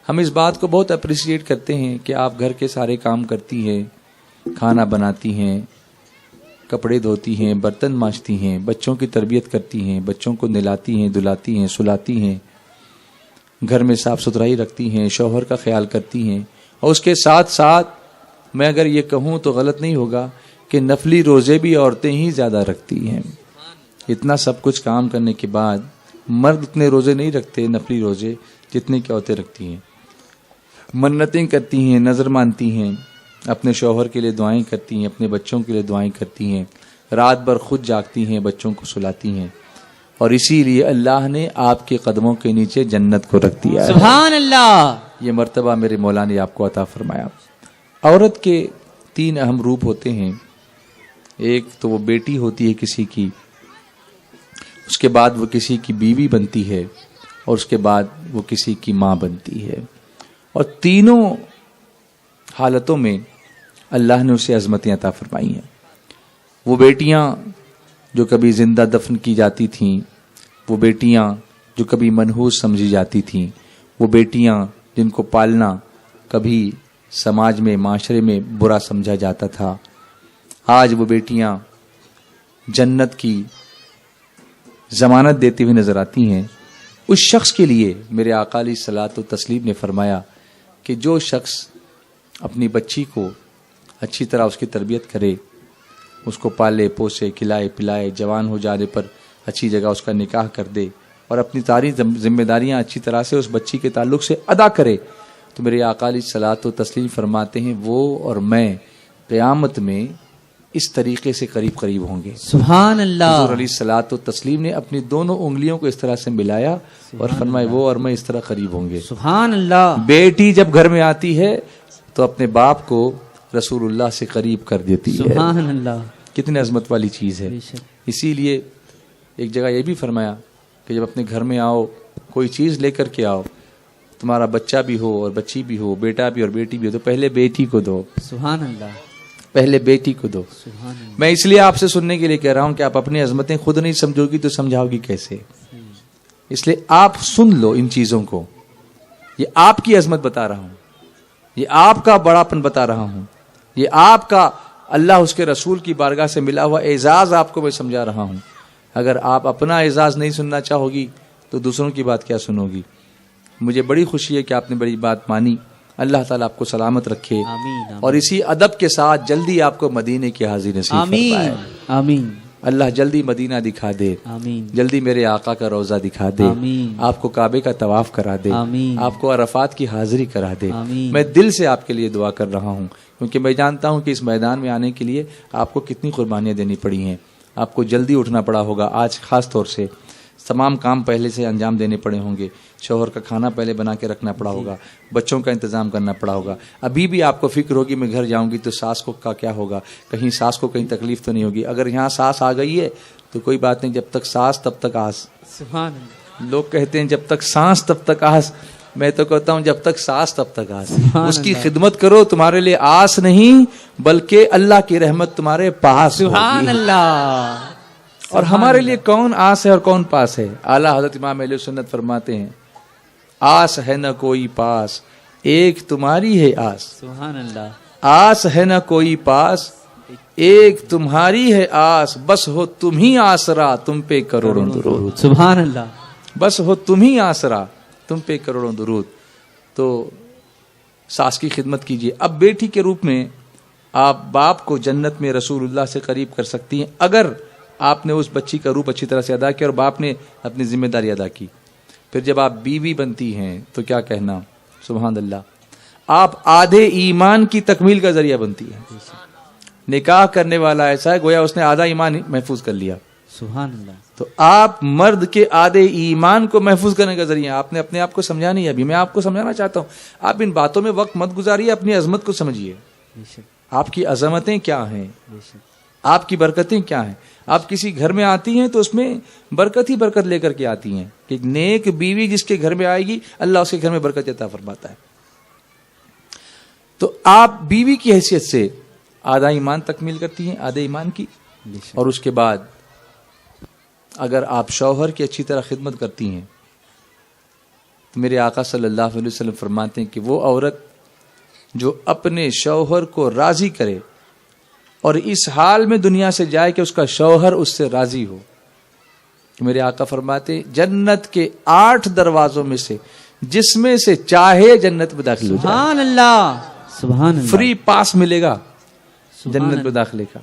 ہم اس بات کو بہت اپریشیٹ کرتے ہیں کہ آپ گھر کے سارے کام کرتی ہیں، کھانا بناتی ہیں، کپڑے دھوتی ہیں، برتن مانجتی ہیں، بچوں کی تربیت کرتی ہیں، بچوں کو نہلاتی ہیں، دھلاتی ہیں، سلاتی ہیں، گھر میں صاف ستھرائی رکھتی ہیں، شوہر کا خیال کرتی ہیں، اور اس کے ساتھ ساتھ میں اگر یہ کہوں تو غلط نہیں ہوگا کہ نفلی روزے بھی عورتیں ہی زیادہ رکھتی ہیں۔ اتنا سب کچھ کام کرنے کے بعد مرد اتنے روزے نہیں رکھتے، نفلی روزے، جتنے کی عورتیں رکھتی ہیں۔ منتیں کرتی ہیں، نظر مانتی ہیں، اپنے شوہر کے لیے دعائیں کرتی ہیں، اپنے بچوں کے لیے دعائیں کرتی ہیں، رات بھر خود جاگتی ہیں، بچوں کو سلاتی ہیں، اور اسی لیے اللہ نے آپ کے قدموں کے نیچے جنت کو رکھ دیا ہے۔ سبحان اللہ۔ یہ مرتبہ میرے مولا نے آپ کو عطا فرمایا۔ عورت کے 3 اہم روپ ہوتے ہیں۔ ایک تو وہ بیٹی ہوتی ہے کسی کی، اس کے بعد وہ کسی کی بیوی بنتی ہے، اور اس کے بعد وہ کسی کی ماں بنتی ہے، اور تینوں حالتوں میں اللہ نے اسے عظمتیں عطا فرمائی ہیں۔ وہ بیٹیاں جو کبھی زندہ دفن کی جاتی تھیں، وہ بیٹیاں جو کبھی منحوس سمجھی جاتی تھیں، وہ بیٹیاں جن کو پالنا کبھی سماج میں، معاشرے میں برا سمجھا جاتا تھا، آج وہ بیٹیاں جنت کی ضمانت دیتی ہوئی نظر آتی ہیں۔ اس شخص کے لیے میرے آقا علیہ الصلوۃ والتسلیم نے فرمایا کہ جو شخص اپنی بچی کو اچھی طرح اس کی تربیت کرے، اس کو پالے پوسے، کھلائے پلائے، جوان ہو جانے پر اچھی جگہ اس کا نکاح کر دے، اور اپنی ساری ذمہ داریاں اچھی طرح سے اس بچی کے تعلق سے ادا کرے، تو میرے آقا علیہ الصلوۃ والتسلیم فرماتے ہیں وہ اور میں قیامت میں اس طریقے سے قریب قریب ہوں گے۔ سبحان اللہ۔ حضور علیہ الصلوۃ والتسلیم نے اپنی دونوں انگلیوں کو اس طرح سے ملایا اور فرمایا وہ اور میں اس طرح قریب ہوں گے۔ سبحان اللہ۔ بیٹی جب گھر میں آتی ہے تو اپنے باپ کو رسول اللہ سے قریب کر دیتی ہے۔ سبحان اللہ۔ کتنی عظمت والی چیز ہے۔ اسی لیے ایک جگہ یہ بھی فرمایا کہ جب اپنے گھر میں آؤ، کوئی چیز لے کر کے آؤ، تمہارا بچہ بھی ہو اور بچی بھی ہو، بیٹا بھی اور بیٹی بھی ہو، تو پہلے بیٹی کو دو۔ سبحان اللہ۔ پہلے بیٹی کو دو۔ سبحان اللہ۔ میں اس لیے آپ سے سننے کے لیے کہہ رہا ہوں کہ آپ اپنی عظمتیں خود نہیں سمجھو گی تو سمجھاؤ گی کیسے؟ اس لیے آپ سن لو ان چیزوں کو۔ یہ آپ کی عظمت بتا رہا ہوں، یہ آپ کا بڑاپن بتا رہا ہوں، یہ آپ کا اللہ اس کے رسول کی بارگاہ سے ملا ہوا اعزاز آپ کو میں سمجھا رہا ہوں۔ اگر آپ اپنا اعزاز نہیں سننا چاہو گی تو دوسروں کی بات کیا سنو گی؟ مجھے بڑی خوشی ہے کہ آپ نے بڑی بات مانی۔ اللہ تعالیٰ آپ کو سلامت رکھے، آمین۔ اور اسی ادب کے ساتھ جلدی آپ کو مدینے کی حاضری نصیب فرمائے۔ آمین آمین۔ اللہ جلدی مدینہ دکھا دے، آمین۔ جلدی میرے آقا کا روضہ دکھا دے، آمین۔ آپ کو کعبے کا طواف کرا دے، آمین۔ آپ کو عرفات کی حاضری کرا دے۔ آمین۔ میں دل سے آپ کے لیے دعا کر رہا ہوں، کیونکہ میں جانتا ہوں کہ اس میدان میں آنے کے لیے آپ کو کتنی قربانیاں دینی پڑی ہیں۔ آپ کو جلدی اٹھنا پڑا ہوگا، آج خاص طور سے تمام کام پہلے سے انجام دینے پڑے ہوں گے، شوہر کا کھانا پہلے بنا کے رکھنا پڑا ہوگا، بچوں کا انتظام کرنا پڑا ہوگا۔ ابھی بھی آپ کو فکر ہوگی میں گھر جاؤں گی تو ساس کو کا کیا ہوگا، کہیں ساس کو کہیں تکلیف تو نہیں ہوگی۔ اگر یہاں ساس آ گئی ہے تو کوئی بات نہیں، جب تک ساس تب تک آس۔ سبحان اللہ۔ لوگ کہتے ہیں جب تک سانس تب تک آس، میں تو کہتا ہوں جب تک ساس تب تک آس۔ اس کی خدمت کرو، تمہارے لیے آس نہیں بلکہ اللہ کی رحمت تمہارے پاس ہوگی۔ سبحان اللہ۔ اور ہمارے لیے کون آس ہے اور کون پاس ہے؟ اعلیٰ حضرت امام اہل سنت فرماتے ہیں آس ہے نہ کوئی پاس، ایک تمہاری ہے آس۔ سبحان اللہ۔ آس ہے نہ کوئی پاس، ایک تمہاری ہے آس، بس ہو تم ہی آسرا، تم پہ کروڑوں درود۔ سبحان اللہ۔ بس ہو تم ہی آسرا، تم پہ کروڑوں درود۔ تو ساس کی خدمت کیجیے۔ اب بیٹی کے روپ میں آپ باپ کو جنت میں رسول اللہ سے قریب کر سکتی ہیں اگر آپ نے اس بچی کا روپ اچھی طرح سے ادا کیا اور باپ نے اپنی ذمہ داری ادا کی۔ پھر جب آپ بیوی بنتی ہیں تو کیا کہنا، سبحان اللہ، آپ آدھے ایمان کی تکمیل کا ذریعہ بنتی ہے۔ نکاح کرنے والا ایسا ہے گویا اس نے آدھا ایمان محفوظ کر لیا۔ سبحان اللہ۔ تو آپ مرد کے آدھے ایمان کو محفوظ کرنے کا ذریعہ آپ نے اپنے آپ کو سمجھا نہیں۔ ابھی میں آپ کو سمجھانا چاہتا ہوں، آپ ان باتوں میں وقت مت گزاریے، اپنی عظمت کو سمجھیے۔ آپ کی عظمتیں کیا ہیں، آپ کی برکتیں کیا ہیں۔ آپ کسی گھر میں آتی ہیں تو اس میں برکت ہی برکت لے کر کے آتی ہیں کہ نیک بیوی جس کے گھر میں آئے گی اللہ اس کے گھر میں برکت عطا فرماتا ہے۔ تو آپ بیوی کی حیثیت سے آدھا ایمان تکمیل کرتی ہیں، آدھے ایمان کی، اور اس کے بعد اگر آپ شوہر کی اچھی طرح خدمت کرتی ہیں تو میرے آقا صلی اللہ علیہ وسلم فرماتے ہیں کہ وہ عورت جو اپنے شوہر کو راضی کرے اور اس حال میں دنیا سے جائے کہ اس کا شوہر اس سے راضی ہو، تو میرے آقا فرماتے ہیں جنت کے 8 دروازوں میں سے جس میں سے چاہے جنت میں داخل ہو جائے، سبحان اللہ، سبحان اللہ، فری پاس ملے گا سبحان جنت میں اللہ، داخلے کا،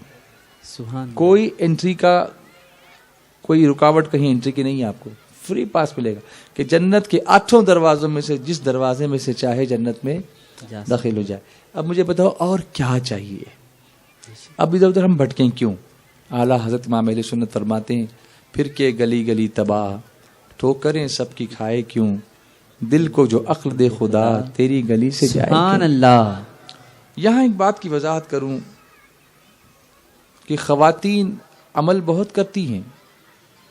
سبحان اللہ، کوئی انٹری کا کوئی رکاوٹ کہیں انٹری کی نہیں ہے، آپ کو فری پاس ملے گا کہ جنت کے 8 دروازوں میں سے جس دروازے میں سے چاہے جنت میں جا داخل ہو جائے۔ اب مجھے بتاؤ اور کیا چاہیے؟ اب ادھر ادھر ہم بھٹکیں کیوں؟ اعلیٰ حضرت امام اہل سنت فرماتے ہیں پھر کے گلی گلی تباہ ٹھوکریں سب کی کھائے کیوں، دل کو جو عقل دے خدا تیری گلی سے جائے سبحان کیوں۔ اللہ، یہاں ایک بات کی وضاحت کروں کہ خواتین عمل بہت کرتی ہیں،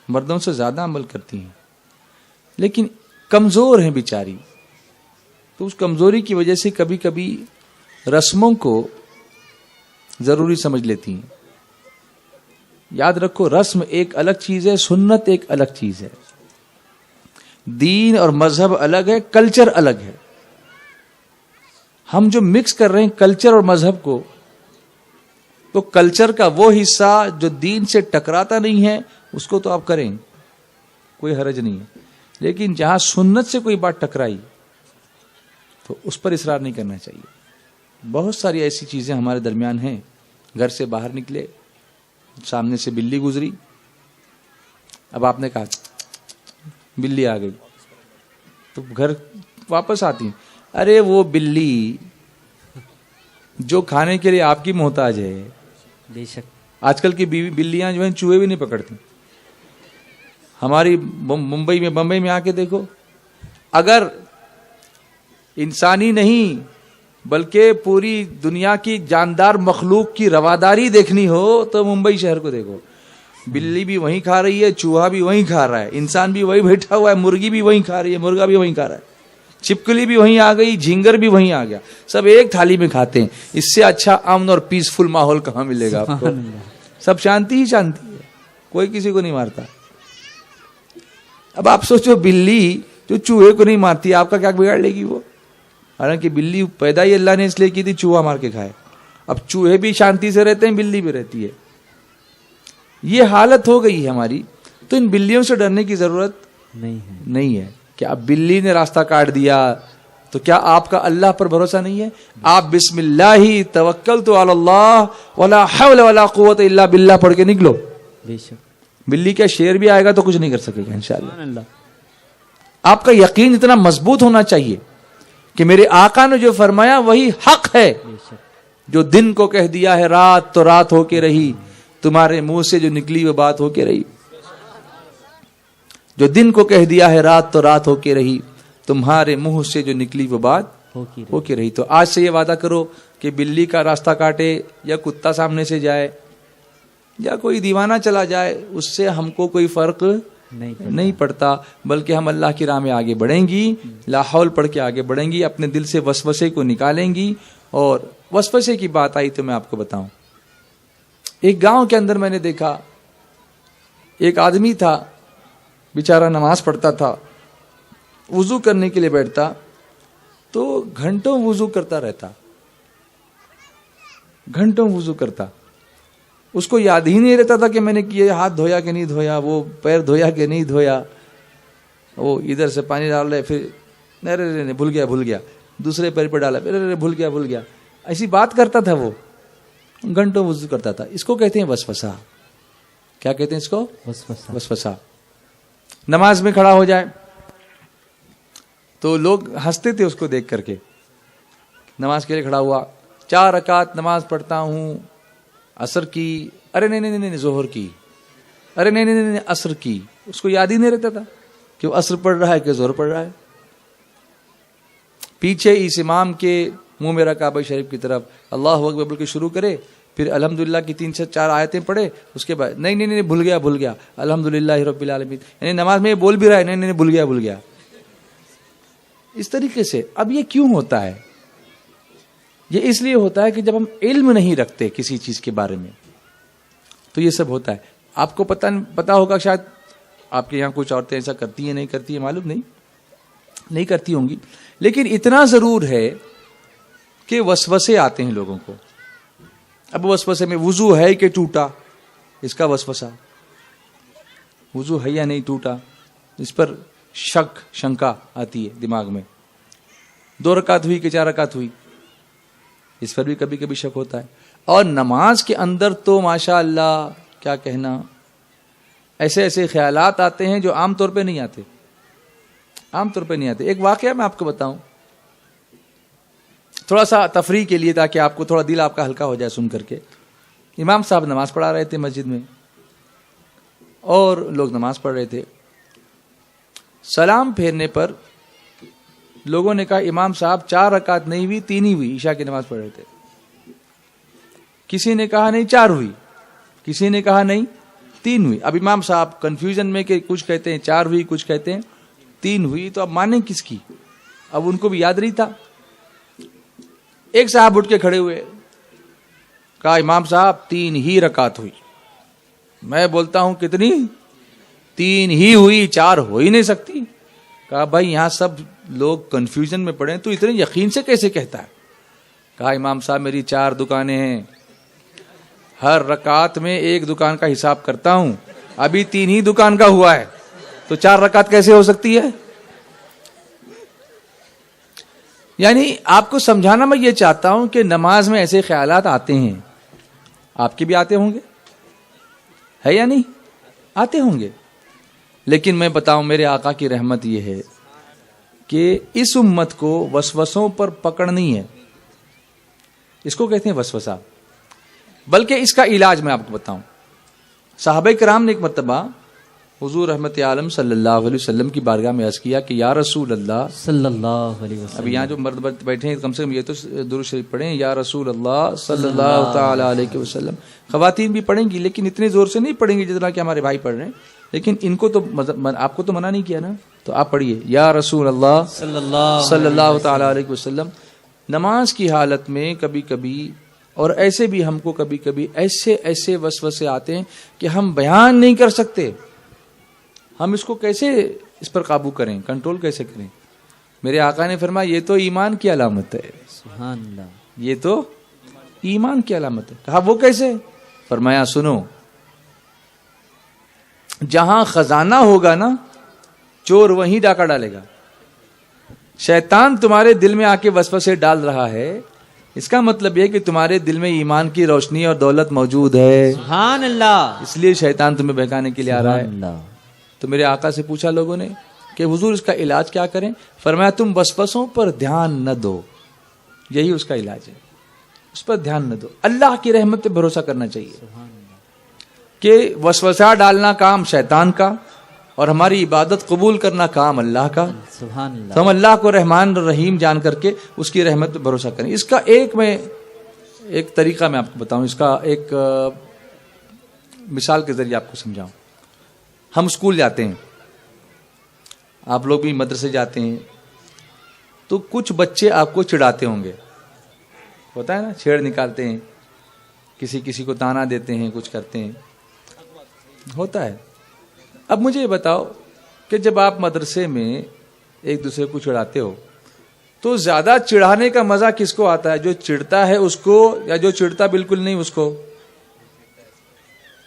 مردوں سے زیادہ عمل کرتی ہیں، لیکن کمزور ہیں بیچاری، تو اس کمزوری کی وجہ سے کبھی کبھی رسموں کو ضروری سمجھ لیتی ہیں۔ یاد رکھو رسم ایک الگ چیز ہے، سنت ایک الگ چیز ہے، دین اور مذہب الگ ہے، کلچر الگ ہے۔ ہم جو مکس کر رہے ہیں کلچر اور مذہب کو، تو کلچر کا وہ حصہ جو دین سے ٹکراتا نہیں ہے اس کو تو آپ کریں، کوئی حرج نہیں ہے، لیکن جہاں سنت سے کوئی بات ٹکرائی تو اس پر اصرار نہیں کرنا چاہیے۔ بہت ساری ایسی چیزیں ہمارے درمیان ہیں، گھر سے باہر نکلے سامنے سے بلی گزری، اب آپ نے کہا بلی آ گئی تو گھر واپس آتی ہیں، ارے وہ بلی جو کھانے کے لیے آپ کی محتاج ہے۔ بے شک، آج کل کی بلیاں جو ہیں چوہے بھی نہیں پکڑتی۔ ہماری بمبئی میں آ کے دیکھو، اگر انسانی نہیں بلکہ پوری دنیا کی جاندار مخلوق کی رواداری دیکھنی ہو تو ممبئی شہر کو دیکھو، بلی بھی وہیں کھا رہی ہے، چوہا بھی وہیں کھا رہا ہے، انسان بھی وہیں بیٹھا ہوا ہے، مرغی بھی وہیں کھا رہی ہے، مرغا بھی وہیں کھا رہا ہے، چھپکلی بھی وہیں آ گئی، جھینگر بھی وہیں آ گیا، سب ایک تھالی میں کھاتے ہیں۔ اس سے اچھا امن اور پیسفل ماحول کہاں ملے گا آپ کو؟ سبحان اللہ، سب شانتی ہی شانتی ہے، کوئی کسی کو نہیں مارتا۔ اب آپ سوچو بلی جو چوہے کو نہیں مارتی آپ کا کیا بگاڑ لے گی وہ؟ حالانکہ بلی پیدا ہی اللہ نے اس لیے کی تھی چوہا مار کے کھائے۔ اب چوہے بھی شانتی سے رہتے ہیں، بلی بھی رہتی ہے۔ یہ حالت ہو گئی ہے ہماری، تو ان بلیوں سے ڈرنے کی ضرورت نہیں ہے کہ اب بلی نے راستہ کاٹ دیا تو کیا آپ کا اللہ پر بھروسہ نہیں ہے؟ آپ بسم اللہ توکلت علی اللہ ولا حول ولا قوت الا باللہ پڑھ کے نکلو، بے شک، بلی کا شیر بھی آئے گا تو کچھ نہیں کر سکے گا انشاءاللہ۔ سبحان اللہ، آپ کا یقین اتنا مضبوط ہونا چاہیے کہ میرے آقا نے جو فرمایا وہی حق ہے۔ بے شک، جو دن کو کہہ دیا ہے رات تو رات ہو کے رہی، تمہارے منہ سے جو نکلی وہ بات ہو کے رہی۔ جو دن کو کہہ دیا ہے رات تو رات ہو کے رہی، تمہارے منہ سے جو نکلی وہ بات ہو کے رہی۔ تو آج سے یہ وعدہ کرو کہ بلی کا راستہ کاٹے یا کتا سامنے سے جائے یا کوئی دیوانہ چلا جائے، اس سے ہم کو کوئی فرق نہیں پڑتا، بلکہ ہم اللہ کی راہ میں آگے بڑھیں گی، لا حول پڑھ کے آگے بڑھیں گی، اپنے دل سے وسوسے کو نکالیں گی۔ اور وسوسے کی بات آئی تو میں آپ کو بتاؤں، ایک گاؤں کے اندر میں نے دیکھا ایک آدمی تھا، بیچارہ نماز پڑھتا تھا، وضو کرنے کے لیے بیٹھتا تو گھنٹوں وضو کرتا رہتا، گھنٹوں وضو کرتا، اس کو یاد ہی نہیں رہتا تھا کہ میں نے یہ ہاتھ دھویا کہ نہیں دھویا، وہ پیر دھویا کہ نہیں دھویا، وہ ادھر سے پانی ڈال رہے، پھر نہیں بھول گیا، دوسرے پیر پہ ڈالا، پھر بھول گیا، ایسی بات کرتا تھا، وہ گھنٹوں وضو کرتا تھا۔ اس کو کہتے ہیں وسوسہ۔ کیا کہتے ہیں اس کو؟ وسوسہ۔ نماز میں کھڑا ہو جائے تو لوگ ہنستے تھے اس کو دیکھ کر کے، نماز کے لیے کھڑا ہوا، 4 رکعت نماز پڑھتا ہوں، عصر کی، ارے نہیں ظہر کی، ارے نہیں عصر کی، اس کو یاد ہی نہیں رہتا تھا کہ وہ عصر پڑھ رہا ہے کہ ظہر پڑھ رہا ہے۔ پیچھے اس امام کے منہ میرا کعبہ شریف کی طرف اللہ اکبر بول کے شروع کرے، پھر الحمدللہ کی 3 سے 4 آیتیں پڑھے، اس کے بعد نہیں بھول گیا الحمدللہ رب العالمین، یعنی نماز میں یہ بول بھی رہا ہے نہیں بھول گیا۔ اس طریقے سے اب یہ کیوں ہوتا ہے؟ یہ اس لیے ہوتا ہے کہ جب ہم علم نہیں رکھتے کسی چیز کے بارے میں تو یہ سب ہوتا ہے۔ آپ کو پتا ہوگا، شاید آپ کے یہاں کچھ عورتیں ایسا کرتی ہیں نہیں کرتی ہیں معلوم نہیں، نہیں کرتی ہوں گی، لیکن اتنا ضرور ہے کہ وسوسے آتے ہیں لوگوں کو. اب وسوسے میں وضو ہے کہ ٹوٹا، اس کا وسوسہ، وضو ہے یا نہیں ٹوٹا، اس پر شک شنکا آتی ہے دماغ میں. 2 رکعت ہوئی کہ 4 رکعت ہوئی، اس پر بھی کبھی کبھی شک ہوتا ہے. اور نماز کے اندر تو ماشاء اللہ کیا کہنا، ایسے ایسے خیالات آتے ہیں جو عام طور پہ نہیں آتے، عام طور پہ نہیں آتے. ایک واقعہ میں آپ کو بتاؤں تھوڑا سا تفریح کے لیے، تاکہ آپ کو تھوڑا دل آپ کا ہلکا ہو جائے سن کر کے. امام صاحب نماز پڑھا رہے تھے مسجد میں اور لوگ نماز پڑھ رہے تھے. سلام پھیرنے پر لوگوں نے کہا امام صاحب 4 رکعت نہیں ہوئی، 3 ہی ہوئی، عشاء کی نماز پڑھ رہے تھے. کسی نے کہا نہیں 4 ہوئی، کسی نے کہا نہیں 3 ہوئی. اب امام صاحب کنفیوژن میں کہ کچھ کہتے ہیں 4 ہوئی، کچھ کہتے ہیں 3 ہوئی، تو اب مانیں کس کی؟ اب ان کو بھی یاد نہیں تھا. ایک صاحب اٹھ کے کھڑے ہوئے، کہا امام صاحب 3 ہی رکعت ہوئی. میں بولتا ہوں کتنی؟ 3 ہی ہوئی، 4 ہو ہی نہیں سکتی. کہا بھائی یہاں سب لوگ کنفیوژن میں پڑے، تو اتنے یقین سے کیسے کہتا ہے؟ کہا امام صاحب میری 4 دکانیں ہیں، ہر رکعت میں 1 دکان کا حساب کرتا ہوں، ابھی 3 ہی دکان کا ہوا ہے، تو 4 رکعت کیسے ہو سکتی ہے؟ یعنی آپ کو سمجھانا میں یہ چاہتا ہوں کہ نماز میں ایسے خیالات آتے ہیں، آپ کے بھی آتے ہوں گے، ہے یا نہیں؟ آتے ہوں گے. لیکن میں بتاؤں میرے آقا کی رحمت یہ ہے کہ اس امت کو وسوسوں پر پکڑ نہیں ہے. اس کو کہتے ہیں وسوسہ، بلکہ اس کا علاج میں آپ کو بتاؤں. صحابہ کرام نے ایک مرتبہ حضور رحمت عالم صلی اللہ علیہ وسلم کی بارگاہ میں عرض کیا کہ یا رسول اللہ صلی اللہ علیہ وسلم. ابھی یہاں جو مرد بیٹھے ہیں کم سے کم یہ تو درود شریف پڑھیں، یا رسول اللہ صلی اللہ تعالی علیہ وسلم. خواتین بھی پڑھیں گی لیکن اتنے زور سے نہیں پڑھیں گی جتنا کہ ہمارے بھائی پڑھ رہے ہیں. لیکن ان کو تو آپ کو تو منع نہیں کیا نا، تو آپ پڑھیے یا رسول اللہ صلی اللہ تعالی علیہ وسلم. نماز کی حالت میں کبھی کبھی اور ایسے بھی ہم کو کبھی کبھی ایسے وسوسے آتے ہیں کہ ہم بیان نہیں کر سکتے. ہم اس کو کیسے اس پر قابو کریں، کنٹرول کیسے کریں؟ میرے آقا نے فرمایا یہ تو ایمان کی علامت ہے. سبحان اللہ. یہ تو ایمان کی علامت ہے. کہا وہ کیسے؟ فرمایا سنو، جہاں خزانہ ہوگا نا چور وہیں ڈاکہ ڈالے گا. شیطان تمہارے دل میں آ کے وسوسے ڈال رہا ہے، اس کا مطلب یہ کہ تمہارے دل میں ایمان کی روشنی اور دولت موجود ہے. سبحان اللہ. اس لیے شیطان تمہیں بہکانے کے لیے آ رہا ہے. سبحان اللہ. تو میرے آقا سے پوچھا لوگوں نے کہ حضور اس کا علاج کیا کریں؟ فرمایا تم وسوسوں پر دھیان نہ دو، یہی اس کا علاج ہے. اس پر دھیان نہ دو، اللہ کی رحمت پہ بھروسہ کرنا چاہیے کہ وسوسہ ڈالنا کام شیطان کا اور ہماری عبادت قبول کرنا کام اللہ کا. سبحان اللہ. تو ہم اللہ کو رحمان اور رحیم جان کر کے اس کی رحمت پہ بھروسہ کریں. اس کا ایک طریقہ میں آپ کو بتاؤں، اس کا ایک مثال کے ذریعے آپ کو سمجھاؤں. ہم اسکول جاتے ہیں، آپ لوگ بھی مدرسے جاتے ہیں، تو کچھ بچے آپ کو چڑھاتے ہوں گے، ہوتا ہے نا، چھیڑ نکالتے ہیں، کسی کو تانا دیتے ہیں، کچھ کرتے ہیں، ہوتا ہے. اب مجھے یہ بتاؤ کہ جب آپ مدرسے میں ایک دوسرے کو چڑھاتے ہو تو زیادہ چڑھانے کا مزہ کس کو آتا ہے؟ جو چڑھتا ہے اس کو یا جو چڑھتا بالکل نہیں اس کو؟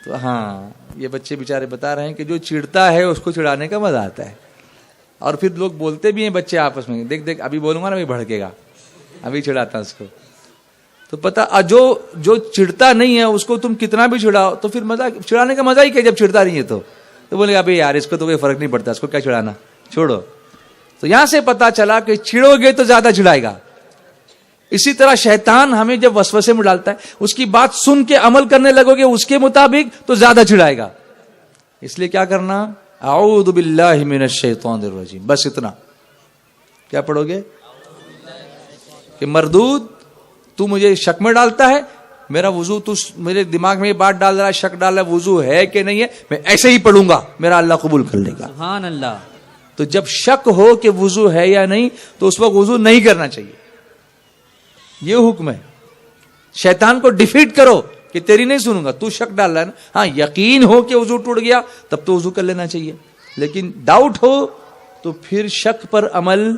تو ہاں یہ بچے بیچارے بتا رہے ہیں کہ جو چڑھتا ہے اس کو چڑھانے کا مزہ آتا ہے. اور پھر لوگ بولتے بھی ہیں بچے آپس میں، دیکھ ابھی بولوں گا نا ابھی بھڑکے گا، ابھی چڑھاتا اس کو. تو پتا جو چڑھتا نہیں ہے اس کو تم کتنا بھی چڑھاؤ تو پھر مزہ، چڑھانے کا مزہ ہی کہ جب چڑھتا نہیں ہے تو بولے ابھی یار اس کو تو کوئی فرق نہیں پڑتا، اس کو کیا چڑھانا، چھوڑو. تو یہاں سے پتا چلا کہ چڑھو گے تو زیادہ چڑھائے گا. اسی طرح شیطان ہمیں جب وسوسے میں ڈالتا ہے، اس کی بات سن کے عمل کرنے لگو گے اس کے مطابق تو زیادہ چڑھائے گا. اس لیے کیا کرنا؟ اعوذ باللہ من الشیطان الرجیم، بس اتنا. کیا پڑھو گے؟ کہ مردود تو مجھے شک میں ڈالتا ہے، میرا وضو تو میرے دماغ میں یہ بات ڈال رہا ہے، شک ڈال رہا ہے وضو ہے کہ نہیں ہے، میں ایسے ہی پڑھوں گا، میرا اللہ قبول کر لے گا. سبحان اللہ. تو جب شک ہو کہ وضو ہے یا نہیں تو اس وقت وضو نہیں کرنا چاہیے. یہ حکم ہے. شیطان کو ڈیفیٹ کرو کہ تیری نہیں سنوں گا، تو شک ڈال رہا ہے نا. ہاں یقین ہو کہ وضو ٹوٹ گیا تب تو وضو کر لینا چاہیے، لیکن ڈاؤٹ ہو تو پھر شک پر عمل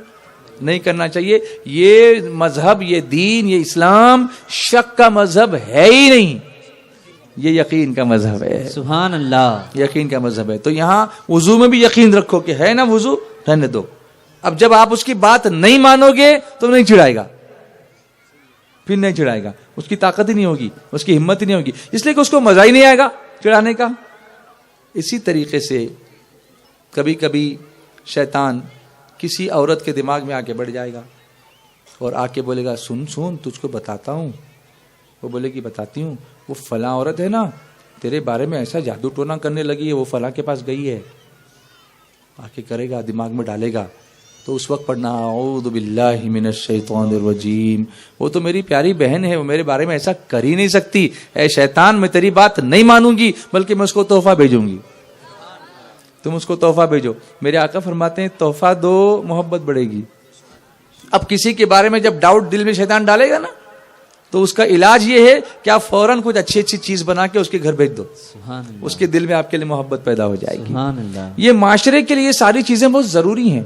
نہیں کرنا چاہیے. یہ مذہب، یہ دین، یہ اسلام شک کا مذہب ہے ہی نہیں، یہ یقین کا مذہب ہے. سبحان اللہ. یقین کا مذہب ہے. تو یہاں وضو میں بھی یقین رکھو کہ ہے نا وضو، رہنے دو. اب جب آپ اس کی بات نہیں مانو گے تو نہیں چڑھائے گا، پھر نہیں چڑھائے گا. اس کی طاقت ہی نہیں ہوگی، اس کی ہمت ہی نہیں ہوگی، اس لیے کہ اس کو مزہ ہی نہیں آئے گا چڑھانے کا. اسی طریقے سے کبھی کبھی شیطان کسی عورت کے دماغ میں آ کے بڑھ جائے گا اور آ کے بولے گا سن تجھ کو بتاتا ہوں. وہ بولے گی بتاتی ہوں، وہ فلاں عورت ہے نا تیرے بارے میں ایسا جادو ٹونا کرنے لگی ہے، وہ فلاں کے پاس گئی ہے. آ کے کرے گا، دماغ میں ڈالے گا. تو اس وقت پڑھنا اعوذ باللہ من الشیطان الرجیم، وہ تو میری پیاری بہن ہے، وہ میرے بارے میں ایسا کر ہی نہیں سکتی. اے شیطان، میں تیری بات نہیں مانوں گی، بلکہ میں اس کو تحفہ بھیجوں گی. تم اس کو تحفہ بھیجو. میرے آقا فرماتے ہیں تحفہ دو محبت بڑھے گی. اب کسی کے بارے میں جب ڈاؤٹ دل میں شیطان ڈالے گا نا تو اس کا علاج یہ ہے کہ آپ فوراً کچھ اچھی اچھی چیز بنا کے اس کے گھر بھیج دو. سبحان اللہ. اس کے دل میں آپ کے لیے محبت پیدا ہو جائے گی. سبحان اللہ. یہ معاشرے کے لیے ساری چیزیں بہت ضروری ہیں.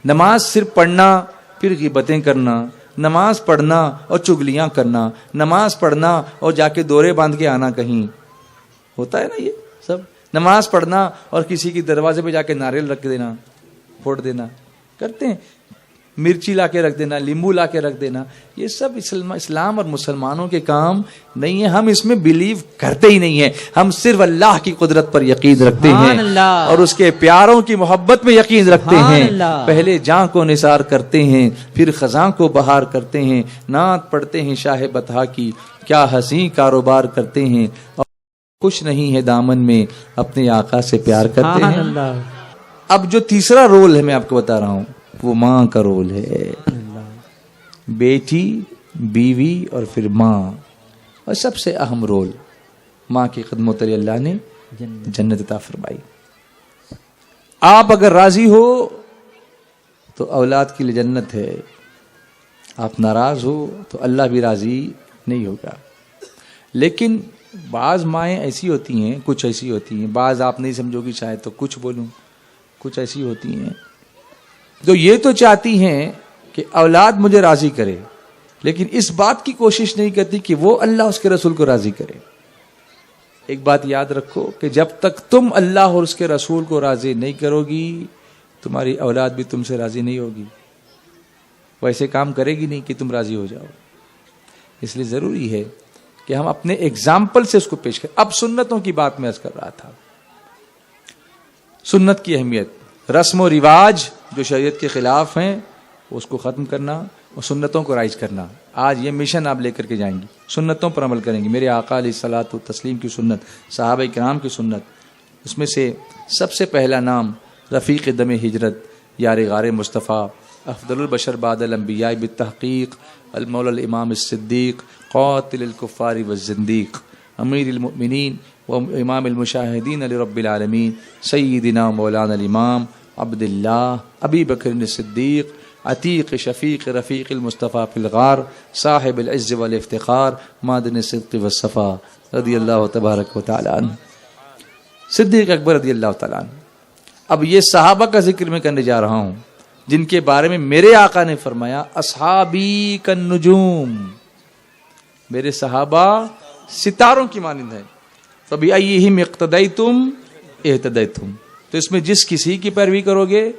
نماز صرف پڑھنا پھر غیبتیں کرنا، نماز پڑھنا اور چگلیاں کرنا، نماز پڑھنا اور جا کے دورے باندھ کے آنا کہیں، ہوتا ہے نا یہ سب. نماز پڑھنا اور کسی کی دروازے پہ جا کے ناریل رکھ دینا، پھوڑ دینا، کرتے ہیں. مرچی لا کے رکھ دینا، لیمبو لا کے رکھ دینا، یہ سب اسلام اور مسلمانوں کے کام نہیں ہے. ہم اس میں بلیو کرتے ہی نہیں ہیں. ہم صرف اللہ کی قدرت پر یقین رکھتے ہیں اور اس کے پیاروں کی محبت میں یقین رکھتے ہیں. پہلے جاں کو نثار کرتے ہیں، پھر خزاں کو بہار کرتے ہیں. نعت پڑھتے ہیں شاہ بطحا کی، کیا حسین کاروبار کرتے ہیں. اور کچھ نہیں ہے دامن میں، اپنے آقا سے پیار کرتے ہیں. اب جو تیسرا رول ہے میں آپ کو بتا رہا ہوں، وہ ماں کا رول ہے. بیٹی، بیوی اور پھر ماں. اور سب سے اہم رول ماں کی خدمت علی اللہ نے جنت عطا فرمائی. آپ اگر راضی ہو تو اولاد کے لیے جنت ہے، آپ ناراض ہو تو اللہ بھی راضی نہیں ہوگا. لیکن بعض مائیں ایسی ہوتی ہیں، کچھ ایسی ہوتی ہیں، بعض آپ نہیں سمجھو گی شاید تو کچھ بولوں، کچھ ایسی ہوتی ہیں جو یہ تو چاہتی ہیں کہ اولاد مجھے راضی کرے، لیکن اس بات کی کوشش نہیں کرتی کہ وہ اللہ اس کے رسول کو راضی کرے. ایک بات یاد رکھو کہ جب تک تم اللہ اور اس کے رسول کو راضی نہیں کرو گی، تمہاری اولاد بھی تم سے راضی نہیں ہوگی. ویسے کام کرے گی نہیں کہ تم راضی ہو جاؤ. اس لیے ضروری ہے کہ ہم اپنے ایگزامپل سے اس کو پیش کریں. اب سنتوں کی بات میں عرض کر رہا تھا. سنت کی اہمیت، رسم و رواج جو شریعت کے خلاف ہیں اس کو ختم کرنا اور سنتوں کو رائج کرنا. آج یہ مشن آپ لے کر کے جائیں گی، سنتوں پر عمل کریں گی. میرے آقا علیہ الصلوۃ والتسلیم کی سنت، صحابہ کرام کی سنت، اس میں سے سب سے پہلا نام رفیق دم ہجرت، یار غار مصطفیٰ، افضل البشر بعد الانبیاء بالتحقیق، المولا الامام الصدیق، قاتل الکفار والزندیق، امیر المؤمنین و امام المشاہدین لرب العالمین، سیدنا مولانا الامام عبداللہ ابی بکر الصدیق، عتیق شفیق رفیق المصطفیٰ فی الغار، صاحب العز والافتخار، معدن الصدق والصفا، رضی اللہ تبارک و تعالی عنہ، صدیق اکبر رضی اللہ تعالیٰ عنہ. اب یہ صحابہ کا ذکر میں کرنے جا رہا ہوں جن کے بارے میں میرے آقا نے فرمایا اصحابی کالنجوم، میرے صحابہ ستاروں کی مانند ہیں. فبأیہم اقتدیتم اہتدیتم، تو اس میں جس کسی کی پیروی کرو گے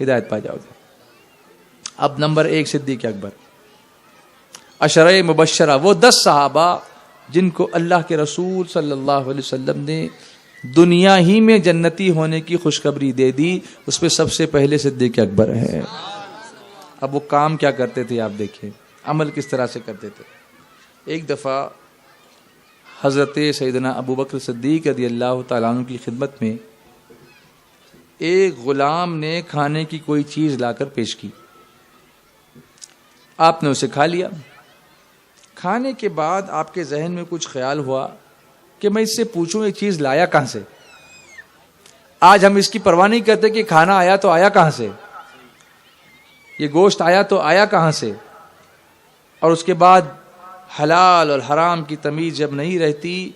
ہدایت پا جاؤ گے. اب نمبر 1 صدیق اکبر. عشرہ مبشرہ، وہ 10 صحابہ جن کو اللہ کے رسول صلی اللہ علیہ وسلم نے دنیا ہی میں جنتی ہونے کی خوشخبری دے دی. اس پہ سب سے پہلے صدیق اکبر ہے. اب وہ کام کیا کرتے تھے آپ دیکھیں، عمل کس طرح سے کرتے تھے. ایک دفعہ حضرت سیدنا ابو بکر صدیق رضی اللہ تعالیٰ عنہ کی خدمت میں ایک غلام نے کھانے کی کوئی چیز لا کر پیش کی. آپ نے اسے کھا لیا. کھانے کے بعد آپ کے ذہن میں کچھ خیال ہوا کہ میں اس سے پوچھوں یہ چیز لایا کہاں سے. آج ہم اس کی پرواہ نہیں کرتے کہ کھانا آیا تو آیا کہاں سے، یہ گوشت آیا تو آیا کہاں سے. اور اس کے بعد حلال اور حرام کی تمیز جب نہیں رہتی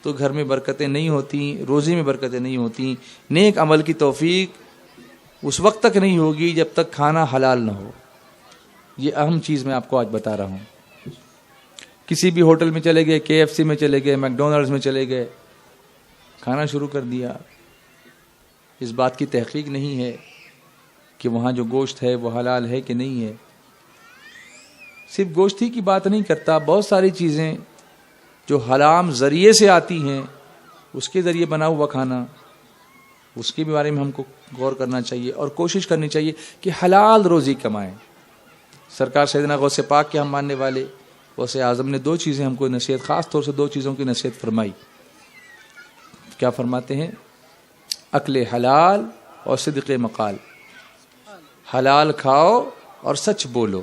تو گھر میں برکتیں نہیں ہوتی، روزی میں برکتیں نہیں ہوتی، نیک عمل کی توفیق اس وقت تک نہیں ہوگی جب تک کھانا حلال نہ ہو. یہ اہم چیز میں آپ کو آج بتا رہا ہوں. کسی بھی ہوٹل میں چلے گئے, KFC میں چلے گئے, میکڈونلڈز میں چلے گئے, کھانا شروع کر دیا. اس بات کی تحقیق نہیں ہے کہ وہاں جو گوشت ہے وہ حلال ہے کہ نہیں ہے. صرف گوشت ہی کی بات نہیں کرتا, بہت ساری چیزیں جو حرام ذریعے سے آتی ہیں, اس کے ذریعے بنا ہوا کھانا, اس کے بارے میں ہم کو غور کرنا چاہیے اور کوشش کرنی چاہیے کہ حلال روزی کمائیں. سرکار سیدنا غوث پاک کے ہم ماننے والے غوث اعظم نے 2 چیزیں ہم کو نصیحت, خاص طور سے 2 چیزوں کی نصیحت فرمائی. کیا فرماتے ہیں؟ اکل حلال اور صدق مقال. حلال کھاؤ اور سچ بولو,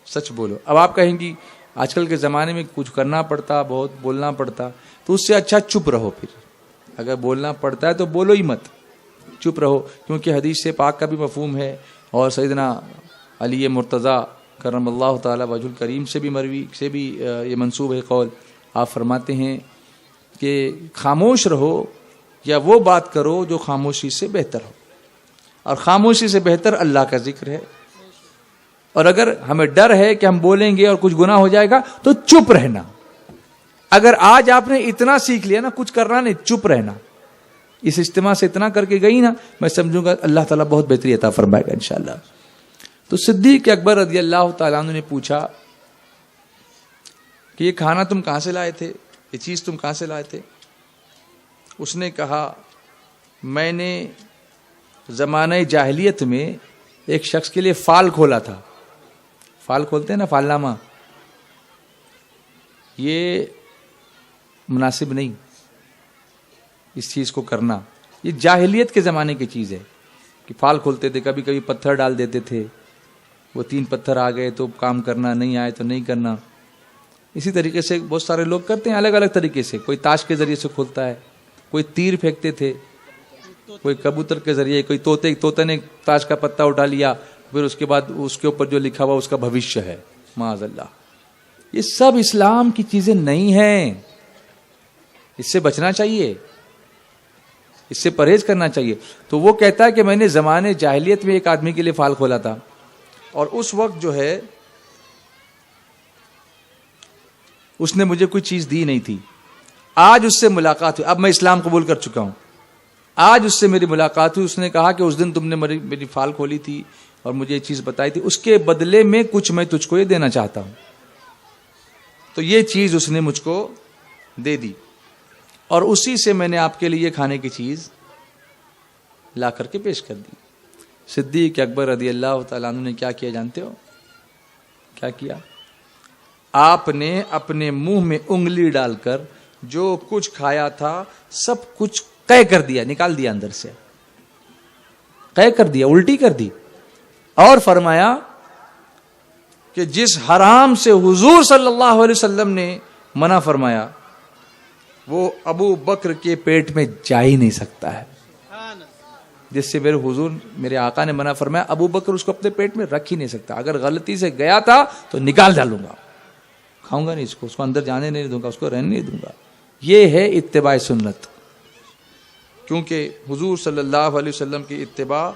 سچ بولو. اب آپ کہیں گی آج کل کے زمانے میں کچھ کرنا پڑتا, بہت بولنا پڑتا, تو اس سے اچھا چپ رہو. پھر اگر بولنا پڑتا ہے تو بولو ہی مت, چپ رہو. کیونکہ حدیث سے پاک کا بھی مفہوم ہے, اور سیدنا علی مرتضیٰ کرم اللہ تعالی وجہ الکریم سے بھی مروی سے بھی یہ منسوب ہے قول. آپ فرماتے ہیں کہ خاموش رہو یا وہ بات کرو جو خاموشی سے بہتر ہو, اور خاموشی سے بہتر اللہ کا ذکر ہے. اور اگر ہمیں ڈر ہے کہ ہم بولیں گے اور کچھ گناہ ہو جائے گا تو چپ رہنا. اگر آج آپ نے اتنا سیکھ لیا نا, کچھ کرنا نہیں, چپ رہنا, اس اجتماع سے اتنا کر کے گئی نا, میں سمجھوں گا اللہ تعالیٰ بہت بہتری عطا فرمائے گا انشاءاللہ. تو صدیق اکبر رضی اللہ تعالیٰ عنہ نے پوچھا کہ یہ کھانا تم کہاں سے لائے تھے, یہ چیز تم کہاں سے لائے تھے؟ اس نے کہا میں نے زمانہ جاہلیت میں ایک شخص کے لیے فال کھولا تھا. فال کھولتے ہیں نا, فال نامہ. یہ مناسب نہیں اس چیز کو کرنا, یہ جاہلیت کے زمانے کی چیز ہے کہ فال کھولتے تھے. کبھی کبھی پتھر ڈال دیتے تھے, وہ 3 پتھر آ گئے تو کام کرنا, نہیں آئے تو نہیں کرنا. اسی طریقے سے بہت سارے لوگ کرتے ہیں الگ الگ طریقے سے. کوئی تاش کے ذریعے سے کھولتا ہے, کوئی تیر پھینکتے تھے, کوئی کبوتر کے ذریعے, کوئی طوطے نے تاش کا پتا اٹھا لیا, پھر اس کے بعد اس کے اوپر جو لکھا ہوا اس کا بھوشیہ ہے, معاذ اللہ. یہ سب اسلام کی چیزیں نہیں ہیں, اس سے بچنا چاہیے, اس سے پرہیز کرنا چاہیے. تو وہ کہتا ہے کہ میں نے زمانے جاہلیت میں ایک آدمی کے لیے فال کھولا تھا, اور اس وقت جو ہے اس نے مجھے کوئی چیز دی نہیں تھی. آج اس سے ملاقات ہوئی, اب میں اسلام قبول کر چکا ہوں, آج اس سے میری ملاقات ہوئی. اس نے کہا کہ اس دن تم نے میری فال کھولی تھی اور مجھے یہ چیز بتائی تھی, اس کے بدلے میں کچھ میں تجھ کو یہ دینا چاہتا ہوں. تو یہ چیز اس نے مجھ کو دے دی, اور اسی سے میں نے آپ کے لیے کھانے کی چیز لا کر کے پیش کر دی. صدیق اکبر رضی اللہ تعالیٰ عنہ نے کیا کیا جانتے ہو؟ کیا کیا؟ آپ نے اپنے منہ میں انگلی ڈال کر جو کچھ کھایا تھا سب کچھ قے کر دیا, نکال دیا اندر سے, قے کر دیا, الٹی کر دی, اور فرمایا کہ جس حرام سے حضور صلی اللہ علیہ وسلم نے منع فرمایا وہ ابو بکر کے پیٹ میں جا ہی نہیں سکتا ہے. جس سے میرے حضور میرے آقا نے منع فرمایا, ابو بکر اس کو اپنے پیٹ میں رکھ ہی نہیں سکتا. اگر غلطی سے گیا تھا تو نکال ڈالوں گا, کھاؤں گا نہیں اس کو اندر جانے نہیں دوں گا, اس کو رہنے نہیں دوں گا. یہ ہے اتباع سنت, کیونکہ حضور صلی اللہ علیہ وسلم کی اتباع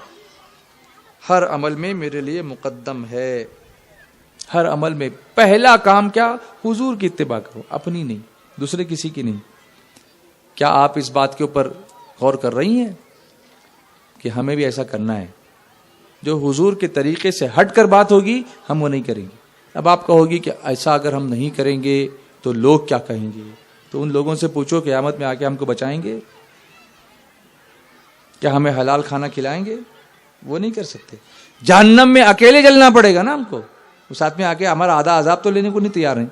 ہر عمل میں میرے لیے مقدم ہے. ہر عمل میں پہلا کام کیا؟ حضور کی اتباع کرو, اپنی نہیں, دوسرے کسی کی نہیں. کیا آپ اس بات کے اوپر غور کر رہی ہیں کہ ہمیں بھی ایسا کرنا ہے؟ جو حضور کے طریقے سے ہٹ کر بات ہوگی ہم وہ نہیں کریں گے. اب آپ کہو گی کہ ایسا اگر ہم نہیں کریں گے تو لوگ کیا کہیں گے؟ تو ان لوگوں سے پوچھو قیامت میں آ کے ہم کو بچائیں گے؟ کیا ہمیں حلال کھانا کھلائیں گے؟ وہ نہیں کر سکتے. جہنم میں اکیلے جلنا پڑے گا نا ہم کو, اس ساتھ میں آ کے ہمارا آدھا عذاب تو لینے کو نہیں تیار ہیں,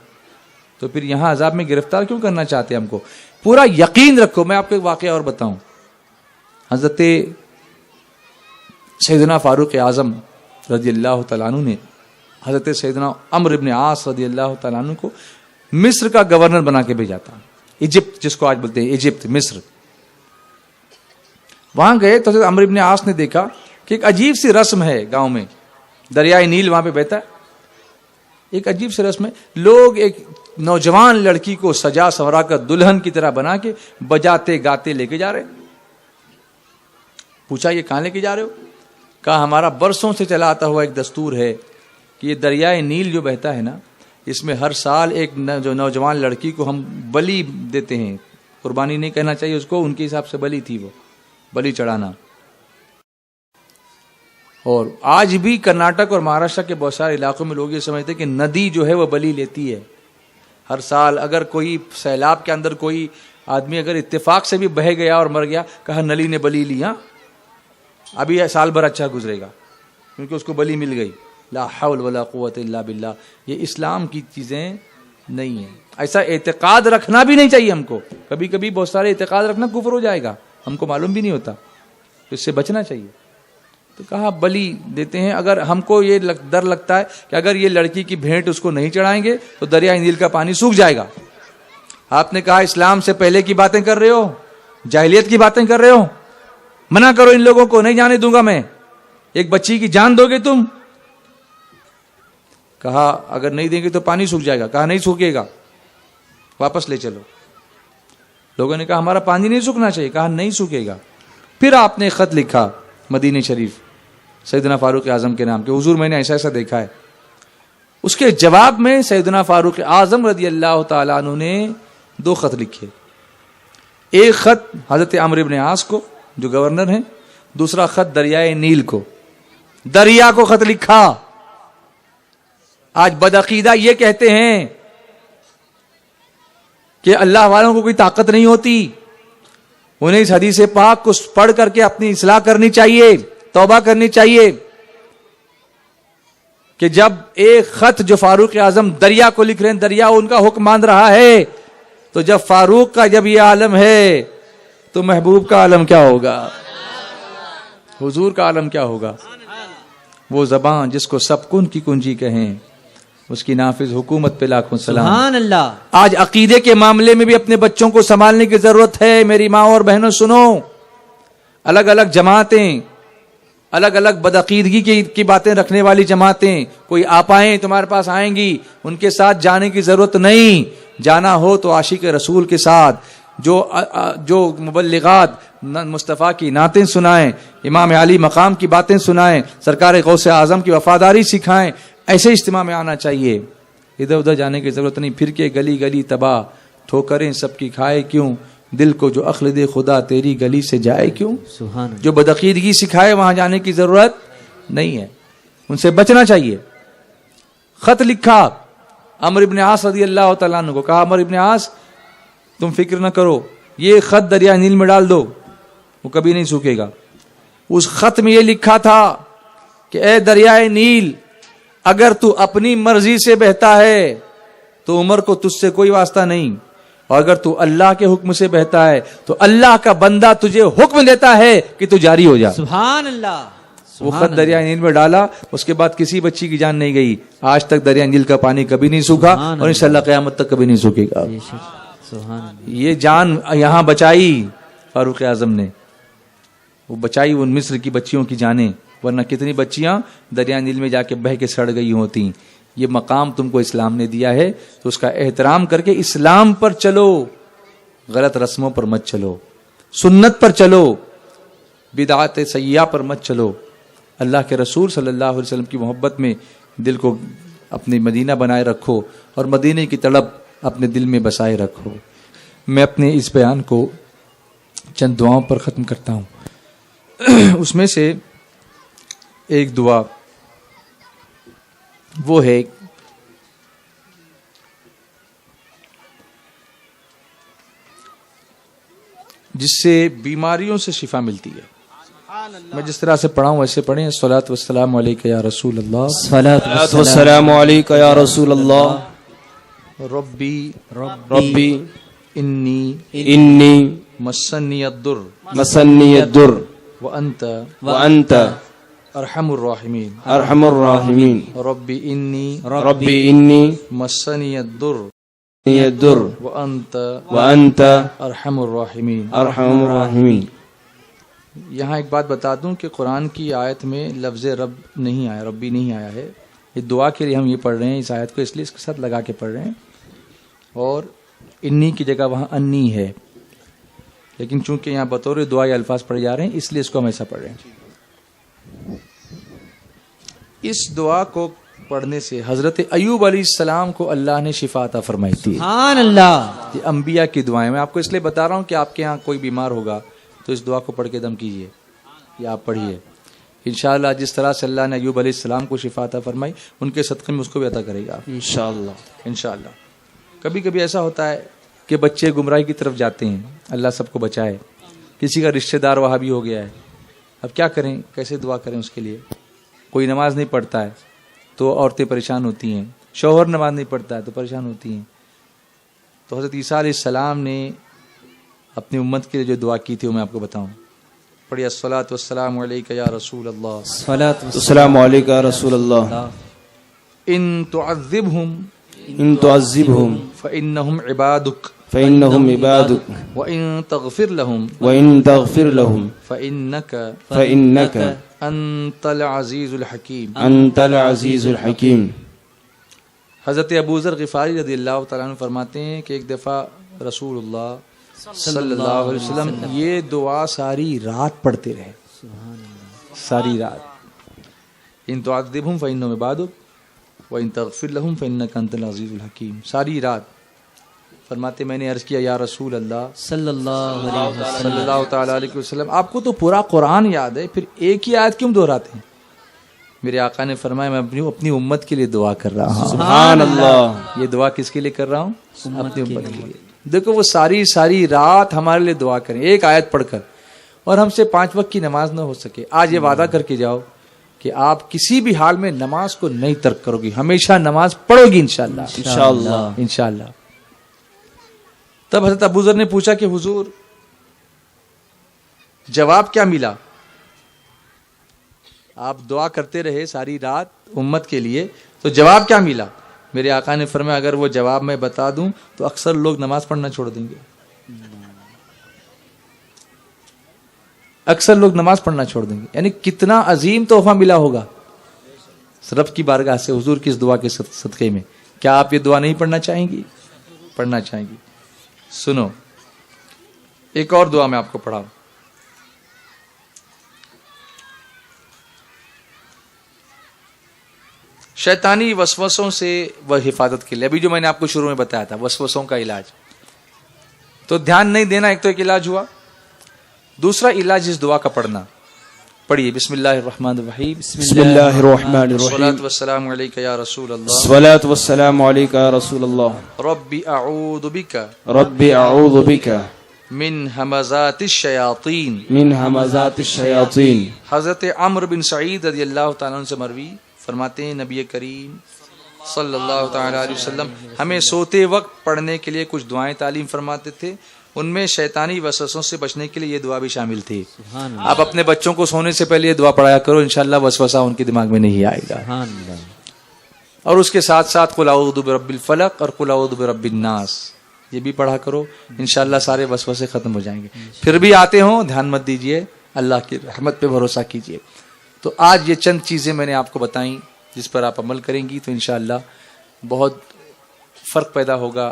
تو پھر یہاں عذاب میں گرفتار کیوں کرنا چاہتے ہیں ہم کو؟ پورا یقین رکھو. میں آپ کو ایک واقعہ اور بتاؤں. حضرت سیدنا فاروق اعظم رضی اللہ تعالیٰ عنہ نے حضرت سیدنا عمرو بن عاص رضی اللہ تعالیٰ عنہ کو مصر کا گورنر بنا کے بھیجا تھا. ایجپٹ جس کو آج بولتے ہیں ایجپٹ, مصر. وہاں گئے تو حضرت عمرو بن عاص نے دیکھا کہ ایک عجیب سی رسم ہے گاؤں میں, دریائے نیل وہاں پہ بہتا ہے. ایک عجیب سی رسم ہے, لوگ ایک نوجوان لڑکی کو سجا سورا کر دلہن کی طرح بنا کے بجاتے گاتے لے کے جا رہے. پوچھا یہ کہاں لے کے جا رہے ہو؟ کہا ہمارا برسوں سے چلا آتا ہوا ایک دستور ہے کہ یہ دریائے نیل جو بہتا ہے نا، اس میں ہر سال ایک جو نوجوان لڑکی کو ہم بلی دیتے ہیں، قربانی نہیں کہنا چاہیے اس کو، ان کے حساب سے بلی تھی، وہ بلی چڑھانا. اور آج بھی کرناٹک اور مہاراشٹر کے بہت سارے علاقوں میں لوگ یہ سمجھتے ہیں کہ ندی جو ہے وہ بلی لیتی ہے. ہر سال اگر کوئی سیلاب کے اندر کوئی آدمی اگر اتفاق سے بھی بہہ گیا اور مر گیا، کہا نلی نے بلی لیا، ابھی سال بھر اچھا گزرے گا کیونکہ اس کو بلی مل گئی. لا حول ولا قوت الا باللہ. یہ اسلام کی چیزیں نہیں ہیں. ایسا اعتقاد رکھنا بھی نہیں چاہیے ہم کو. کبھی کبھی بہت سارے اعتقاد رکھنا کفر ہو جائے گا، ہم کو معلوم بھی نہیں ہوتا، تو اس سے بچنا چاہیے. تو کہا بلی دیتے ہیں. اگر ہم کو یہ ڈر لگتا ہے کہ اگر یہ لڑکی کی بھینٹ اس کو نہیں چڑھائیں گے تو دریائے نیل کا پانی سوکھ جائے گا. آپ نے کہا اسلام سے پہلے کی باتیں کر رہے ہو، جاہلیت کی باتیں کر رہے ہو، منع کرو ان لوگوں کو، نہیں جانے دوں گا میں. ایک بچی کی جان دو گے تم؟ کہا اگر نہیں دیں گے تو پانی سوکھ جائے گا. کہا نہیں سوکھے گا، واپس لے چلو. لوگوں نے کہا ہمارا پانی نہیں سوکھنا چاہیے. کہا نہیں سوکھے گا. پھر آپ نے خط لکھا مدینہ شریف سیدنا فاروق اعظم کے نام کے، حضور میں نے ایسا ایسا دیکھا ہے. اس کے جواب میں سیدنا فاروق اعظم رضی اللہ تعالیٰ عنہ نے 2 خط لکھے. ایک خط حضرت عمرو بن عاص کو جو گورنر ہیں، دوسرا خط دریائے نیل کو، دریا کو خط لکھا. آج بدعقیدہ یہ کہتے ہیں کہ اللہ والوں کو کوئی طاقت نہیں ہوتی، انہیں اس حدیث پاک کو پڑھ کر کے اپنی اصلاح کرنی چاہیے، توبہ کرنی چاہیے کہ جب ایک خط جو فاروق اعظم دریا کو لکھ رہے ہیں، دریا ان کا حکم مان رہا ہے، تو جب فاروق کا جب یہ عالم ہے تو محبوب کا عالم کیا ہوگا، حضور کا عالم کیا ہوگا. وہ زبان جس کو سب کن کی کنجی کہیں، اس کی نافذ حکومت پہ لاکھوں سلام. سبحان اللہ. آج عقیدے کے معاملے میں بھی اپنے بچوں کو سنبھالنے کی ضرورت ہے. میری ماں اور بہنوں سنو، الگ الگ جماعتیں، الگ الگ بدعقیدگی کی باتیں رکھنے والی جماعتیں، کوئی آپائیں تمہارے پاس آئیں گی، ان کے ساتھ جانے کی ضرورت نہیں. جانا ہو تو عاشق رسول کے ساتھ، جو مبلغات مصطفیٰ کی نعتیں سنائیں، امام علی مقام کی باتیں سنائیں، سرکار غوث اعظم کی وفاداری سکھائیں، ایسے اجتماع میں آنا چاہیے. ادھر ادھر جانے کی ضرورت نہیں. پھر کے گلی گلی تباہ، ٹھوکریں سب کی کھائے کیوں، دل کو جو عقل دے خدا تیری گلی سے جائے کیوں. سبحان اللہ. جو بدعقیدگی سکھائے وہاں جانے کی ضرورت نہیں ہے، ان سے بچنا چاہیے. خط لکھا عمرو بن عاص رضی اللہ تعالیٰ عنہ کو. کہا عمرو بن عاص تم فکر نہ کرو، یہ خط دریا نیل میں ڈال دو، وہ کبھی نہیں سوکھے گا. اس خط میں یہ لکھا تھا کہ اے دریائے نیل، اگر تو اپنی مرضی سے بہتا ہے تو عمر کو تجھ سے کوئی واسطہ نہیں، اور اگر تو اللہ کے حکم سے بہتا ہے تو اللہ کا بندہ تجھے حکم دیتا ہے کہ تو جاری ہو جا. سبحان اللہ. وہ خط دریا نیل میں ڈالا، اس کے بعد کسی بچی کی جان نہیں گئی. آج تک دریا نیل کا پانی کبھی نہیں سوکھا اور انشاءاللہ قیامت تک کبھی نہیں سوکھے گا. سبحان اللہ. یہ جان یہاں بچائی فاروق اعظم نے، وہ بچائی ان مصر کی بچیوں کی جانیں، ورنہ کتنی بچیاں دریا نیل میں جا کے بہہ کے سڑ گئی ہوتی. یہ مقام تم کو اسلام نے دیا ہے تو اس کا احترام کر کے اسلام پر چلو، غلط رسموں پر مت چلو، سنت پر چلو، بدعات سیئہ پر مت چلو. اللہ کے رسول صلی اللہ علیہ وسلم کی محبت میں دل کو اپنے مدینہ بنائے رکھو اور مدینے کی طلب اپنے دل میں بسائے رکھو. میں اپنے اس بیان کو چند دعاؤں پر ختم کرتا ہوں. اس میں سے ایک دعا وہ ہے جس سے بیماریوں سے شفا ملتی ہے. میں جس طرح سے پڑھا ہوں ویسے پڑھیں. الصلاۃ والسلام علیک یا رسول اللہ. الصلاۃ والسلام علیک یا رسول اللہ. ربی انی مسنی الضر مسنی الضر وانت ارحم الراحمین. ارحم الراحمین. ربی انی مسنی الضر الضر وانت ارحم الراحمین. ارحم الراحمین. یہاں ایک بات بتا دوں کہ قرآن کی آیت میں لفظ رب نہیں آیا، ربی نہیں آیا ہے. یہ دعا کے لیے ہم یہ پڑھ رہے ہیں اس آیت کو، اس لیے اس کے ساتھ لگا کے پڑھ رہے ہیں. اور انی کی جگہ وہاں انی ہے، لیکن چونکہ یہاں بطور دعا یہ الفاظ پڑھے جا رہے ہیں اس لیے اس کو ہم ایسا پڑھ رہے ہیں. اس دعا کو پڑھنے سے حضرت ایوب علیہ السلام کو اللہ نے شفا عطا فرمائی تھی. سبحان اللہ. یہ انبیاء کی دعائیں. میں آپ کو اس لیے بتا رہا ہوں کہ آپ کے ہاں کوئی بیمار ہوگا تو اس دعا کو پڑھ کے دم کیجئے یا آپ پڑھیے. انشاءاللہ جس طرح سے اللہ نے ایوب علیہ السلام کو شفا عطا فرمائی ان کے صدقے میں اس کو بھی عطا کرے گا انشاءاللہ. انشاءاللہ. کبھی کبھی ایسا ہوتا ہے کہ بچے گمراہی کی طرف جاتے ہیں. اللہ سب کو بچائے. کسی کا رشتہ دار وہاں بھی ہو گیا ہے. اب کیا کریں, کیسے دعا کریں اس کے لیے؟ کوئی نماز نہیں پڑھتا ہے تو عورتیں پریشان ہوتی ہیں, شوہر نماز نہیں پڑھتا ہے تو پریشان ہوتی ہیں. تو حضرت عیسیٰ علیہ السلام نے اپنی امت کے لیے جو دعا کی تھی وہ میں آپ کو بتاؤں. پڑھیے الصلاۃ والسلام علیک یا رسول اللہ. السلام علیکم یا رسول اللہ. ان تعذبہم ان تعذبہم فإنہم عبادک فإنہم عبادک وإن تغفر لهم وإن تغفر لهم فإنک فإنک انت العزیز الحکیم. انت العزیز الحکیم. حضرت ابو ذر غفاری رضی اللہ تعالیٰ عنہ فرماتے ہیں کہ ایک دفعہ رسول اللہ صلی اللہ علیہ وسلم یہ دعا ساری رات پڑھتے رہے. ساری رات. ان تعذبہم فإنہم عبادک وإن تغفر لهم فإنک انت العزیز الحکیم. ساری رات فرماتے میں نے عرض کیا یا رسول اللہ صلی اللہ تعالیٰ علیہ وسلم آپ کو تو پورا قرآن یاد ہے, پھر ایک ہی آیت کیوں دہراتے ہیں؟ میرے آقا نے فرمایا میں اپنی امت کے لیے دعا کر رہا ہوں. سبحان اللہ. یہ دعا کس کے لیے کر رہا ہوں؟ اپنی امت کے لیے. دیکھو وہ ساری رات ہمارے لیے دعا کریں ایک آیت پڑھ کر, اور ہم سے 5 وقت کی نماز نہ ہو سکے. آج یہ وعدہ کر کے جاؤ کہ آپ کسی بھی حال میں نماز کو نہیں ترک کرو گی, ہمیشہ نماز پڑھو گی انشاءاللہ. انشاءاللہ. انشاءاللہ. تب حضرت ابو ذر نے پوچھا کہ حضور جواب کیا ملا؟ آپ دعا کرتے رہے ساری رات امت کے لیے, تو جواب کیا ملا؟ میرے آقا نے فرمایا اگر وہ جواب میں بتا دوں تو اکثر لوگ نماز پڑھنا چھوڑ دیں گے. اکثر لوگ نماز پڑھنا چھوڑ دیں گے. یعنی کتنا عظیم تحفہ ملا ہوگا رب کی بارگاہ سے حضور کی اس دعا کے صدقے میں. کیا آپ یہ دعا نہیں پڑھنا چاہیں گی؟ پڑھنا چاہیں گی. سنو ایک اور دعا میں آپ کو پڑھاؤں. شیطانی وسوسوں سے وہ حفاظت کے لیے ابھی جو میں نے آپ کو شروع میں بتایا تھا وسوسوں کا علاج, تو دھیان نہیں دینا. ایک تو ایک علاج ہوا, دوسرا علاج اس دعا کا پڑھنا. پڑھیے بسم اللہ الرحمن الرحیم. بسم اللہ الرحمن الرحیم. الصلاۃ والسلام علیک یا رسول اللہ. الصلاۃ والسلام علیک یا رسول اللہ. رب اعوذ بک رب اعوذ بک من ہمزات الشیاطین من ہمزات الشیاطین. حضرت عمرو بن سعید رضی اللہ تعالیٰ عنہ سے مروی فرماتے ہیں نبی کریم صلی اللہ تعالیٰ علیہ وسلم ہمیں سوتے وقت پڑھنے کے لیے کچھ دعائیں تعلیم فرماتے تھے. ان میں شیطانی وسوسوں سے بچنے کے لیے یہ دعا بھی شامل تھی. آپ اپنے بچوں کو سونے سے پہلے یہ دعا پڑھایا کرو, انشاءاللہ وسوسہ ان کے دماغ میں نہیں آئے گا. اور اس کے ساتھ ساتھ قل اعوذ برب الفلق اور قل اعوذ برب الناس یہ بھی پڑھا کرو, انشاءاللہ سارے وسوسے ختم ہو جائیں گے. پھر بھی آتے ہوں دھیان مت دیجیے, اللہ کی رحمت پہ بھروسہ کیجیے. تو آج یہ چند چیزیں میں نے آپ کو بتائیں جس پر آپ عمل کریں گی تو انشاءاللہ بہت فرق پیدا ہوگا,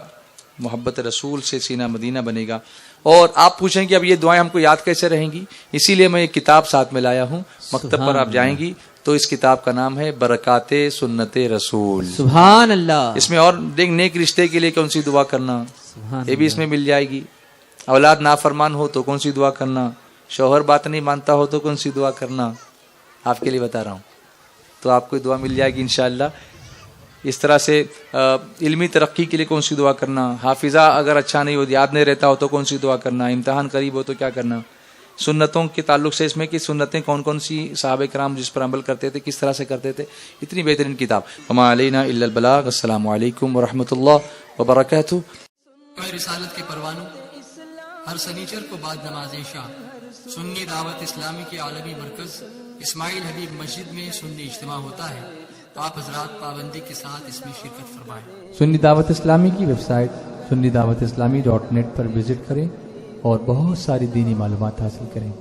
محبت رسول سے سینہ مدینہ بنے گا. اور آپ پوچھیں کہ اب یہ دعائیں ہم کو یاد کیسے رہیں گی, اسی لیے میں یہ کتاب ساتھ میں لایا ہوں. مکتب پر آپ جائیں گی تو اس کتاب کا نام ہے برکات سنت رسول. سبحان اللہ. اس میں اور نیک رشتے کے لیے کون سی دعا کرنا یہ بھی اس میں مل جائے گی. اولاد نافرمان ہو تو کون سی دعا کرنا, شوہر بات نہیں مانتا ہو تو کون سی دعا کرنا, آپ کے لیے بتا رہا ہوں. تو آپ کو دعا مل جائے گی انشاءاللہ. اس طرح سے علمی ترقی کے لیے کون سی دعا کرنا, حافظہ اگر اچھا نہیں ہو یاد نہیں رہتا ہو تو کون سی دعا کرنا, امتحان قریب ہو تو کیا کرنا, سنتوں کے تعلق سے اس میں کہ سنتیں کون کون سی صحابہ کرام جس پر عمل کرتے تھے کس طرح سے کرتے تھے. اتنی بہترین کتاب. وما علینا الا البلاغ. السلام علیکم ورحمۃ اللہ وبرکاتہ. رسالت کے پروانوں ہر سنیچر کو بعد نماز عشاء سنی دعوت اسلامی کے عالمی مرکز اسماعیل حبیب مسجد میں سنی اجتماع ہوتا ہے. آپ حضرات پابندی کے ساتھ اس میں شرکت فرمائیں. سنی دعوت اسلامی کی ویب سائٹ سنی دعوت اسلامی .net پر وزٹ کریں اور بہت ساری دینی معلومات حاصل کریں.